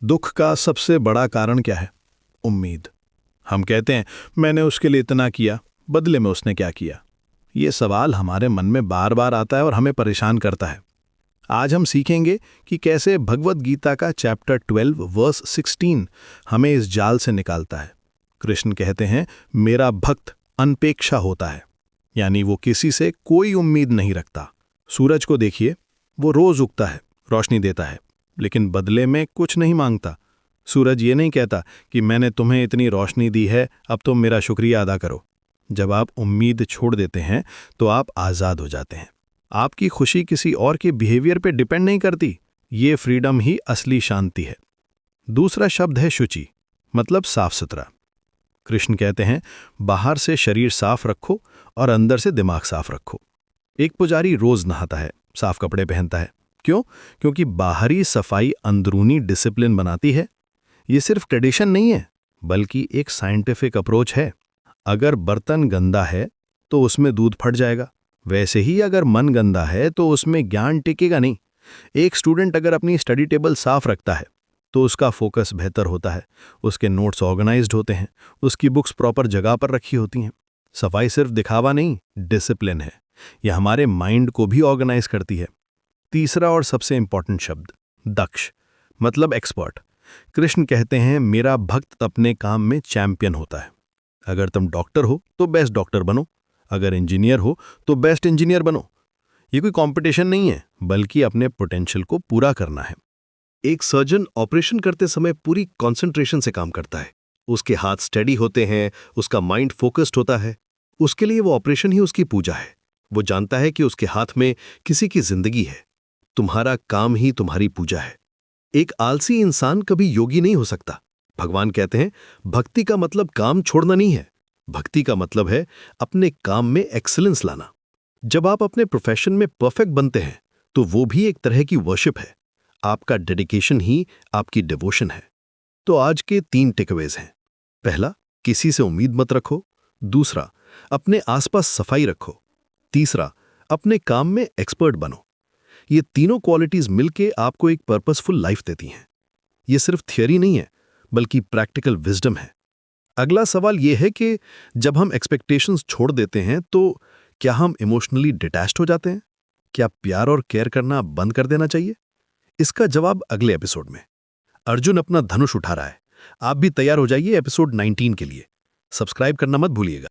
दुख का सबसे बड़ा कारण क्या है? उम्मीद। हम कहते हैं मैंने उसके लिए इतना किया, बदले में उसने क्या किया? ये सवाल हमारे मन में बार बार आता है और हमें परेशान करता है। आज हम सीखेंगे कि कैसे भगवत गीता का चैप्टर 12 वर्स 16 हमें इस जाल से निकालता है। कृष्ण कहते हैं मेरा भक्त अनपेक्षा होता है, यानी वो किसी से कोई उम्मीद नहीं रखता। सूरज को देखिए, वो रोज उगता है, रोशनी देता है, लेकिन बदले में कुछ नहीं मांगता। सूरज ये नहीं कहता कि मैंने तुम्हें इतनी रोशनी दी है, अब तुम मेरा शुक्रिया अदा करो। जब आप उम्मीद छोड़ देते हैं तो आप आज़ाद हो जाते हैं। आपकी खुशी किसी और के बिहेवियर पे डिपेंड नहीं करती। ये फ्रीडम ही असली शांति है। दूसरा शब्द है शुचि, मतलब साफ सुथरा। कृष्ण कहते हैं बाहर से शरीर साफ रखो और अंदर से दिमाग साफ रखो। एक पुजारी रोज नहाता है, साफ कपड़े पहनता है। क्यों? क्योंकि बाहरी सफाई अंदरूनी डिसिप्लिन बनाती है। ये सिर्फ ट्रेडिशन नहीं है, बल्कि एक साइंटिफिक अप्रोच है। अगर बर्तन गंदा है तो उसमें दूध फट जाएगा, वैसे ही अगर मन गंदा है तो उसमें ज्ञान टिकेगा नहीं। एक स्टूडेंट अगर अपनी स्टडी टेबल साफ रखता है तो उसका फोकस बेहतर होता है, उसके नोट्स ऑर्गेनाइज्ड होते हैं, उसकी बुक्स प्रॉपर जगह पर रखी होती हैं। सफाई सिर्फ दिखावा नहीं, डिसिप्लिन है। यह हमारे माइंड को भी ऑर्गेनाइज करती है। तीसरा और सबसे इंपॉर्टेंट शब्द दक्ष, मतलब एक्सपर्ट। कृष्ण कहते हैं मेरा भक्त अपने काम में चैंपियन होता है। अगर तुम डॉक्टर हो तो बेस्ट डॉक्टर बनो, अगर इंजीनियर हो तो बेस्ट इंजीनियर बनो। ये कोई कंपटीशन नहीं है, बल्कि अपने पोटेंशियल को पूरा करना है। एक सर्जन ऑपरेशन करते समय पूरी कंसंट्रेशन से काम करता है। उसके हाथ स्टेडी होते हैं, उसका माइंड फोकस्ड होता है। उसके लिए वो ऑपरेशन ही उसकी पूजा है। वो जानता है कि उसके हाथ में किसी की जिंदगी है। तुम्हारा काम ही तुम्हारी पूजा है। एक आलसी इंसान कभी योगी नहीं हो सकता। भगवान कहते हैं भक्ति का मतलब काम छोड़ना नहीं है। भक्ति का मतलब है अपने काम में एक्सीलेंस लाना। जब आप अपने प्रोफेशन में परफेक्ट बनते हैं तो वो भी एक तरह की वर्शिप है। आपका डेडिकेशन ही आपकी डिवोशन है। तो आज के 3 टेकअवेज हैं। पहला, किसी से उम्मीद मत रखो। दूसरा, अपने आसपास सफाई रखो। तीसरा, अपने काम में एक्सपर्ट बनो। ये तीनों क्वालिटीज मिलके आपको एक पर्पसफुल लाइफ देती हैं। ये सिर्फ थियरी नहीं है, बल्कि प्रैक्टिकल विजडम है। अगला सवाल यह है कि जब हम एक्सपेक्टेशंस छोड़ देते हैं तो क्या हम इमोशनली डिटैच्ड हो जाते हैं? क्या प्यार और केयर करना बंद कर देना चाहिए? इसका जवाब अगले एपिसोड में। अर्जुन अपना धनुष उठा रहा है। आप भी तैयार हो जाइए एपिसोड 19 के लिए। सब्सक्राइब करना मत भूलिएगा।